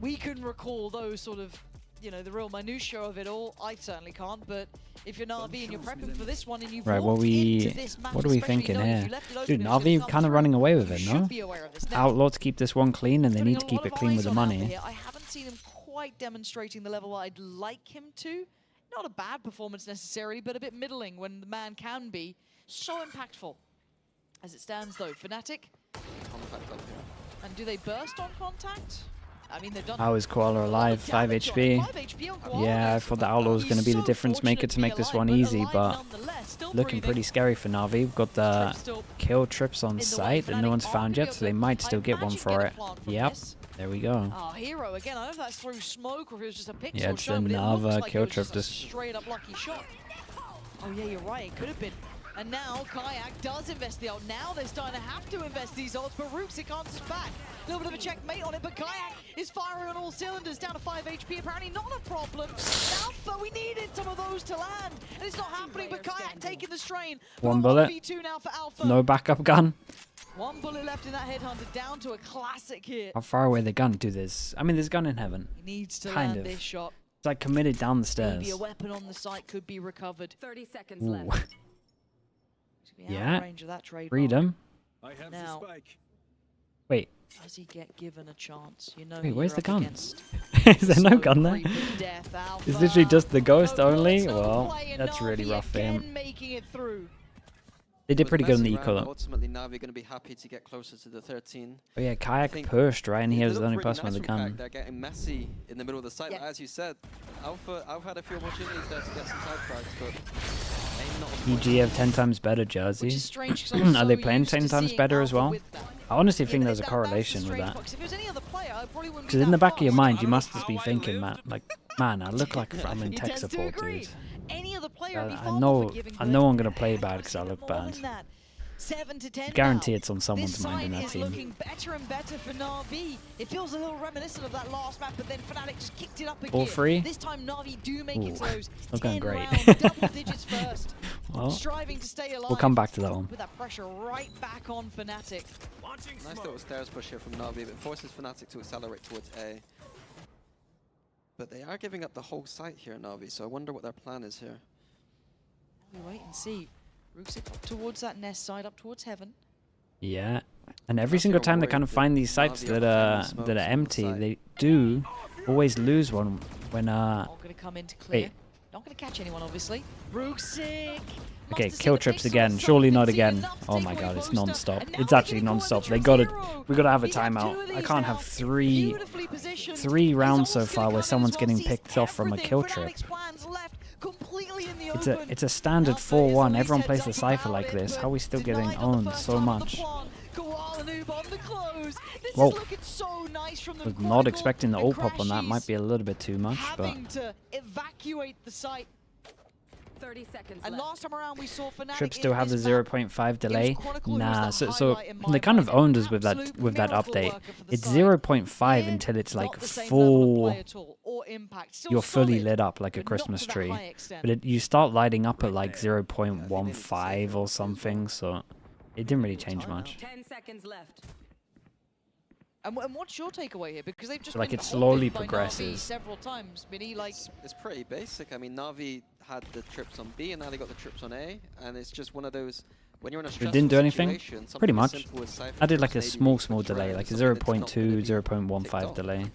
we can recall those sort of, you know, the real minutiae of it all. I certainly can't, but if you're Navi and you're prepping for this one and you've Right, walked into this map, what are we especially thinking knowing if here? you left it open, Dude, it was gonna Navi come kind of through, running away with you it, should no? be aware of this. Now, Outlaw to keep this one clean, and they putting need a to keep lot it of clean eyes with the on Alpha money. here. I haven't seen him quite demonstrating the level I'd like him to. Not a bad performance necessarily, but a bit middling when the man can be so impactful. As it stands though, Fnatic, contact up here. and do they burst on contact? I mean, they've done. How is Koala alive? 5 HP. 5 HP on Koala. Yeah, I thought the Outlaw was going to be the difference maker to make this one easy, but looking pretty scary for Navi. We've got the kill trips on site that no one's found yet, so they might still get one for it. Yep, there we go. Oh, Hero again. I don't know if that's through smoke or if it was just a pixel Yeah, it's shot, but it another looks like kill it was trip, just a just- straight up lucky shot. Oh yeah, you're right. It could have been. And now Kayak does invest the ult. Now they're starting to have to invest these ults, but Rooksik answers back. A little bit of a checkmate on it, but Kayak is firing on all cylinders, down to 5 HP. Apparently not a problem. Alpha, we needed some of those to land, and it's not happening. But Kayak taking the strain. One bullet. 1v2 now for Alpha. No backup gun. One bullet left in that headhunter, down to a classic hit. How far away the gun do this? I mean, there's gun in heaven. He needs to Kind land of. this shot. It's like committed down the Maybe stairs. a weapon on the site could be recovered. 30 seconds Ooh. left. Should be out Yeah. of range of that trademark. Freedom. I have Now. the spike. Wait, Does he get given a chance? You know. wait, where's the gun? guns? Is there no gun there? It's literally just the ghost only? Well, that's really rough for him. Making it through. They did With pretty good on the messy round, eco. Ultimately, Navi going to be happy to get closer to the 13. Oh yeah, Kayak think pushed, right? And he It was the looked only really person nice with a from Kayak. gun. They're getting messy in the middle of the site. Yeah. But as you said, Alpha had a few opportunities there to get some side frags, but aim not on point. EG have 10 times better Which jersey. is strange 'cause I'm Are they so playing used to 10 times seeing better as Alpha well? with that. I honestly Yeah, think but there's a that's the correlation with strange that. part, 'cause if it was any other player, I probably wouldn't be Because in that the back of your fast. mind, you I must don't just know be how I thinking, lived. man, I look like I'm in He tech tends to support, agree. dude. Any other player would be I far more know, forgiving, I but know I'm gonna play I bad because I see look it more bad. than that. 7 to 10 Guarantee now. it's on someone's This mind in side that is team. looking better and better for Navi. It feels a little reminiscent of that last map, but then Fnatic just kicked it up again. Ball free? This time Navi do make it to Ooh, those not going 10 great. rounds, double digits first. Well, Striving to stay alive. we'll come back to that one. Put that pressure right back on Fnatic. Launching Nice smoke. little stairs push here from Navi, but it forces Fnatic to accelerate towards A. But they are giving up the whole site here, Navi, so I wonder what their plan is here. We wait and see. Rooksik up towards that nest side, up towards heaven. Yeah, and every That's single your time they worry kind of that find these sites Navi that are are finding that are smokes on the empty, site. they do always lose one when All gonna come into clear. Wait. Not gonna catch anyone, obviously. Rooksik. Okay, kill trips again. Surely not again. Oh my god, it's non-stop. It's actually non-stop. We gotta have a timeout. I can't have three rounds so far where someone's getting picked off from a kill trip. It's a standard 4-1. Everyone plays the Cypher like this. How are we still getting owned so much? Whoa. Was not expecting the ult pop on that. Might be a little bit too much, but having to evacuate the site. 30 seconds And left. last time around we saw Fnatic Trip still in have the this map. 0.5 delay. Chronicle who was Nah, the so highlight in my they kind of mind. owned us with that Absolute update. miracle worker for the It's side. 0.5 Here, until it's like not the same level of full. play at all, or impact. Still You're fully solid, lit up like a but not Christmas to that tree. high extent. But you start lighting up at like 0.15 or something, so it didn't really change much. 10 seconds left. And what's your takeaway here? Because they've just Like been it slowly halted by Navi progresses. several times. Minnie, like, It's pretty basic. I mean, Navi had the trips on B, and now they got the trips on A, and it's just one of those. When you're in a stressful didn't do anything? situation, Pretty something as much. simple as Cypher I did like trips a maybe small leads to delay, trend, like a something that's not 0.2, gonna be 0.15 ticked off. delay.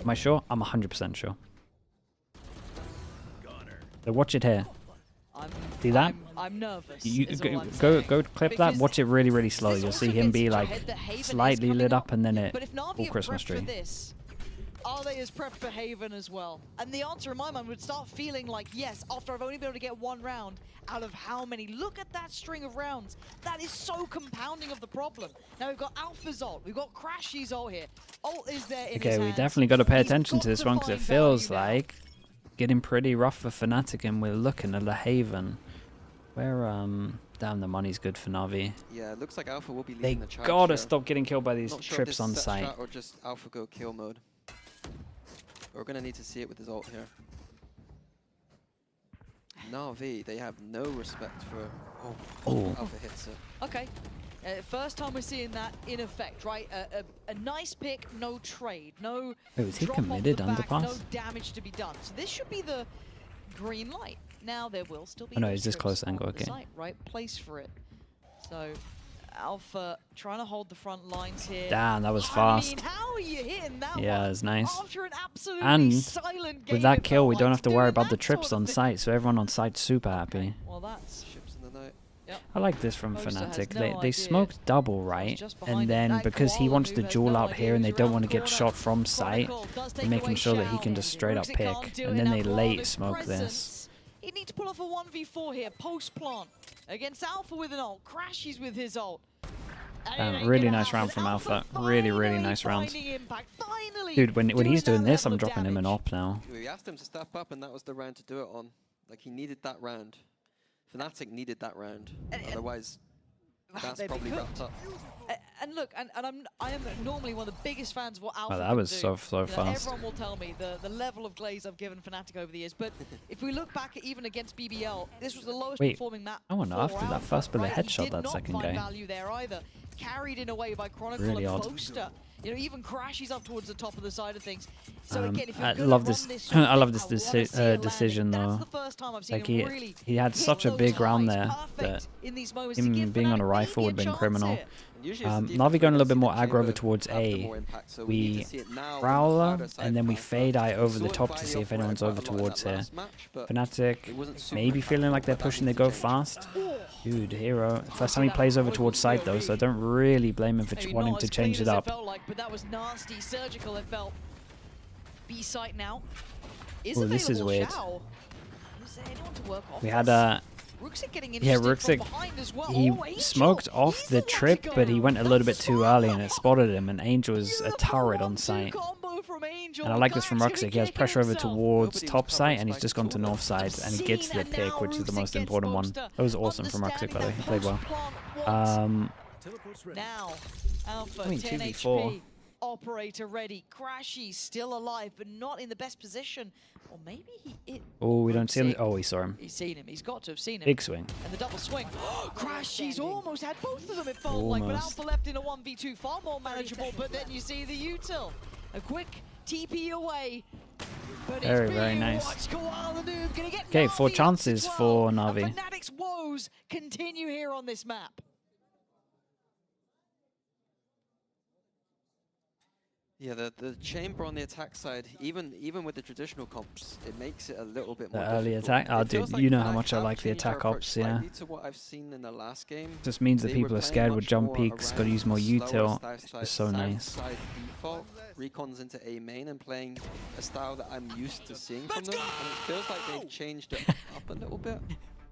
Am I sure? I'm 100% sure. So watch it here. See that? I'm nervous. You is all I'm go saying. clip that. Because Watch it really, really slow. this You'll see also him gets be into like head that Haven is slightly coming lit up and then it But if Navi full have Christmas prepped for tree. this, are they as prepped for Haven as well? And the answer in my mind would start feeling like, yes, after I've only been able to get one round out of how many? Look at that string of rounds. That is so compounding of the problem. Now we've got Alpha's ult, we've got Crashy's ult here. Ult is there in Okay, his we hands. definitely got to pay He's attention got to this one because it find feels value now. like getting pretty rough for Fnatic, and we're looking at the Haven. Where damn, the money's good for Navi. Yeah, it looks like Alpha will be They leading the charge gotta here. stop getting killed by these Not sure if trips this on is set site. strat or just Alpha go kill mode. We're gonna need to see it with his ult here. Navi, they have no respect for. Oh. Alpha hits it. Okay. First time we're seeing that in effect, right? A nice pick, no trade, no Wait, was he drop off committed the back, underpass? no damage to be done. So this should be the green light. Now there will still be Oh no, those is this trips close on angle? the Okay. site, right place for it. So Alpha trying to hold the front lines here. Damn, that was I fast. mean, how are you hitting that Yeah, one? it was nice. After an absolutely And silent game, with that it kill, felt we don't like have to worry doing about the that trips sort on of thing. site, so everyone on site's super happy. Well, that's Ships in the night. I like this from Poster has Fnatic. no They idea. smoked double, right? just behind And him. then That because he koala wants move the has duel no out idea here and who's they don't around want to the get corner. shot from site, Chronicle does they're take making away sure that he Shao. can just straight up Ruxic pick. can't do And it then now. they Koala's late smoke this. presence. He needs to pull off a 1v4 here, post plant. Against Alpha with an ult, Crashies with his ult. And it ain't Really gonna nice round happen. from Alpha. Really, really finally nice round. finding impact. Finally Dude, when he's doing that this, I'm level of dropping him an damage. op now. We asked him to step up, and that was the round to do it on. Like, he needed that round. Fnatic needed that round. Otherwise, that's They'd be probably cooked. wrapped up. And look, I am normally one of the biggest fans of what Alpha that can was do. so You know, fast. Everyone will tell me the level of glaze I've given Fnatic over the years, but if we look back at even against BBL, this was the lowest Wait, performing map. I wonder, for after that Alpha, first bullet right? He headshot did that not second find guy. value there either. Carried in a way by Chronicle Really and odd. Poster. You know, even Crashies up towards the top of the side of things. So again, if you're I gonna love run this. this sort of I love thing, this I wanna see it decision landing. though. That's the first time I've seen Like him really he had hit such a those big round highs there perfect that in these moments to him give being on Fnatic a rifle would have maybe been a chance criminal. here. Usually it's the defense Navi going a we're little bit gonna more see the aggro over chamber towards have the A. more impact, so we need We to see it now on Prowler, either side and then we of Alpha. fade eye over We the saw it top by to the see if operate anyone's quite a over lot in towards that here. last match, but Fnatic it wasn't super maybe feeling like they're impactful, but that pushing needs to to go change. fast. Dude, Hero. First time he plays over towards side though, so I don't really blame him for Maybe wanting not to as clean change it as up. felt like, but that was nasty, surgical. It felt. B site now. Is Ooh, this is available. weird. Shao. Is there anyone to work off We had this? Ruxic getting yeah, interested Ruxic, from behind as well. he Oh, Angel. smoked off He's the one to trip, go but he down. went a little bit That's too early and it spotted him, and Angel was a Beautiful turret on 1-2 site. combo from Angel. And I like this from Guy's gonna Ruxic. He has kick pressure over himself. towards Nobody was top site, covering and he's just gone to spikes at all. north side, and he gets the And pick, now which is the Ruxic most gets important one. Poster. That was awesome from Ruxic, by the way. He played well. Post-plant Teleport's ready. Now, Alpha, I mean, 10 2v4. HP, operator ready. Crashy still alive, but not in the best position. Or maybe he... Oh, we don't see him. Ruxic. Oh, we saw him. He's seen him. He's got to have seen him. Big swing. And the double swing. Crashy's almost had both of them, it felt like. But Almost. Alpha left in a 1v2, far more manageable. But then you see the util. A quick TP away. But it's Very, very being nice. watched. Koala Noob gonna get Okay, 4 Navi up to chances 12. for And Navi. Fnatic's woes continue here on this map. Yeah, the chamber on the attack side, even with the traditional comps, it makes it a little bit The more early difficult. attack? Oh, It feels dude, you know how Fnatic much I have like the changed their attack approach ops, yeah. slightly to what I've seen in the last game. Just means that They people were are playing scared with much jump more peaks, gotta around use more slower util. south It's just so south nice. side default, recons into A main, and playing a style that I'm used to seeing from them. And it feels like they've changed it up a little bit.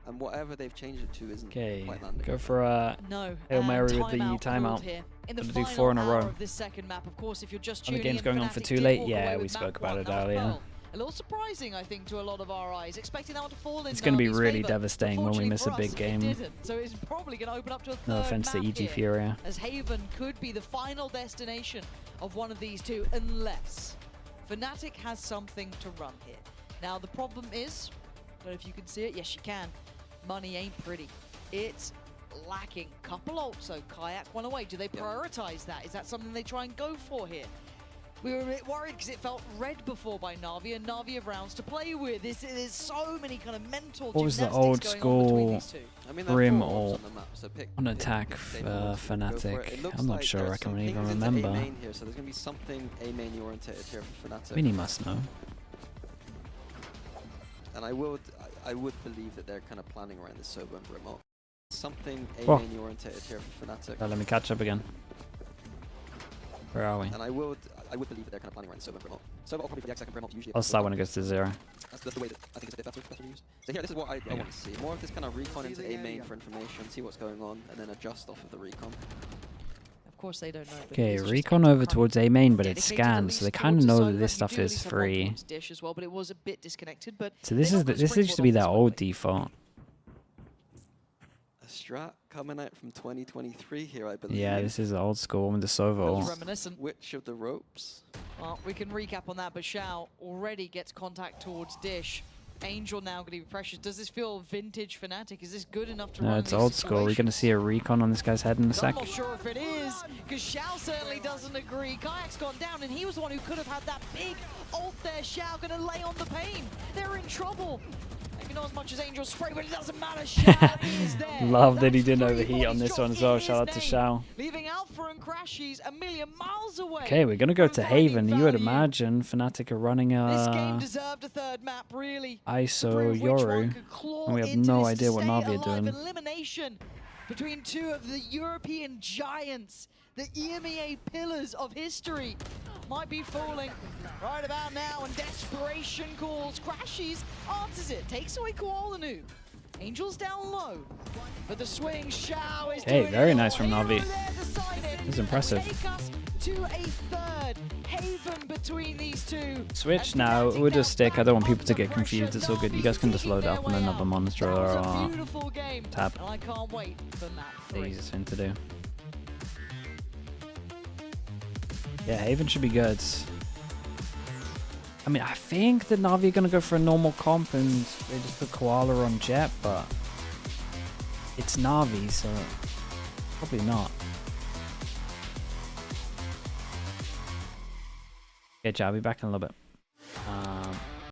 And whatever they've changed it to isn't Okay, quite landing. go for a No. Hail Mary with the called timeout. here. In the Gotta do final 4 in a hour row. of this second map, of course, if you're just And the tuning game's in, going on for Fnatic too did late? walk Yeah, away we with spoke map about one. it That was earlier. Pearl. A little surprising, I think, to a lot of our eyes, expecting that one to fall in. It's going to be Navi's really favor. devastating when we miss a Unfortunately big for us, it game. didn't. So it's probably going to open up to a third No offense to map EG here, Furia. as Haven could be the final destination of one of these two, unless Fnatic has something to run here. Now, the problem is, I don't know if you can see it. Yes, you can. Money ain't pretty. It's lacking. Couple ults, so Kayak one away. Do they prioritize that? Is that something they try and go for here? We were a bit worried because it felt read before by Navi, and Navi have rounds to play with. There's so many kind of mental What was the gymnastics old going on between school these two. I mean, Brim there are 4 or orbs on the map, so pick on attack if they want to go for it. Fnatic? It looks I'm not like sure. I there's can't some even pings into remember. A main here, so there's going to be something A main orientated here for Fnatic. Vinny must know. And I would believe that they're kind of planning around this Soba and Brim ult. Something A Whoa. main orientated here for Fnatic. Let me catch up again. Where are we? And I would believe that they're kind of planning around the Soba and Brim ult. Soba ult probably for the second Brim ult usually. I'll start when it gets to 0. That's the way that I think it's a bit better used. So here, this is what I want to see. More of this kind of recon into A main for information, see what's going on, and then adjust off of the recon. Of course, they don't know. but Okay, it's just recon Angel over currently towards A main, but it's dedicated at scanned, least so they kind of towards the know side that this left. You stuff do at is least have one free. towards Dish as well, but it was a bit disconnected. But So this they're is not gonna this used to be springboard their off old this quickly. default. A strat coming out from 2023 here, I believe. Yeah, this is old school with the Sova That was ult. reminiscent. Which of the ropes? Well, we can recap on that, but Xiao already gets contact towards Dish. Angel now going to be precious. Does this feel vintage Fnatic? Is this good enough to No, run it's these old school. We're going to situations? see a recon on this guy's head in a I'm sec. not sure if it is, because Xiao certainly doesn't agree. Kayak's gone down, and he was the one who could have had that big ult there. Xiao going to lay on the pain. They're in trouble. Maybe not as much as Angel spray, but it doesn't matter. Xiao is there. Love that he That's didn't 3 overheat on bodies this one as dropped well. in Shout out to his Xiao. name, leaving Alpha and Crashies a million miles away. Okay, we're going to go to Providing Haven. You would value. imagine Fnatic are running This game a deserved a third map, really. ISO To prove which one Yoru. could claw And we have into no this idea to what stay Navi are alive. doing. Elimination between two of the European giants, the EMEA pillars of history, might be falling right about now, and desperation calls. Crashies answers it, takes away Koalanu. Angel's down low, but the swing Xiao is Hey, doing very it nice all. from Hero Navi. there to sign it. This is impressive. Take us to a third Haven between these two. Switch And now. Fnatic We'll now just stick. I don't want back people to get under confused. pressure. It's all good. You Navi guys can just taking load their up on way another out. monitor That was a or beautiful game, tab. and I can't wait for map the 3. easiest thing to do. Yeah, Haven should be good. I mean, I think that Navi are going to go for a normal comp and they just put Koala on Jet, but it's Navi, so probably not. Okay, I'll be back in a little bit.